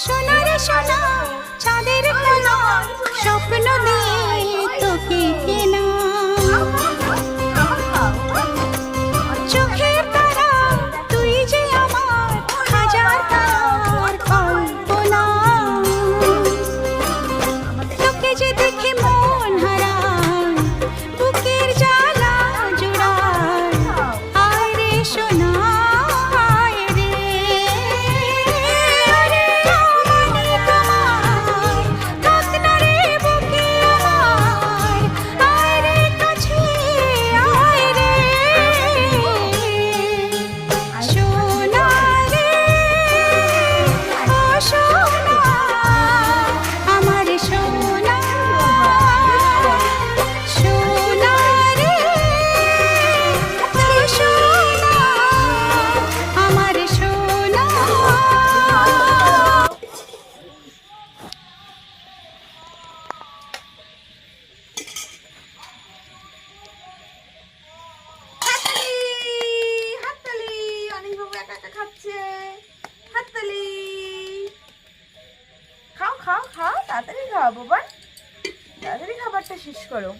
সোনারে সোনা চাঁদের কোনা স্বপ্ন দিয়ে তোকে কেনা চোখের তারা তুই যে আমার হাজার তারার কল্পনা তোকে যে দেখে মন হারায় বুকের জ্বালা জোড়ায় আয় রে সোনা আয় রে আরে আমারে তোমায় থাক না রে বুকে আমার আয় রে কাছে আয় রে সোনা রে ও সোনা আমার সোনা সোনা রে ও সোনা আমার সোনা হাততালি অনেক বাবু একা একা খাচ্ছে। হাততালি খাও খাও খাও, তাড়াতাড়ি খাও বাবা, তাড়াতাড়ি খাবারটা শেষ করো।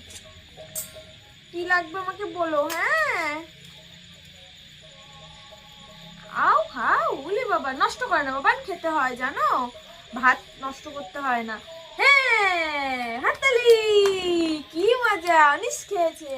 কি লাগবে আমাকে বলো। হ্যাঁ খাও খাও, বলি বাবা নষ্ট করে না বাবা, খেতে হয় জানো, ভাত নষ্ট করতে হয় না। হ্যাঁ হাততালি, কি মজা, অনিস খেয়েছে।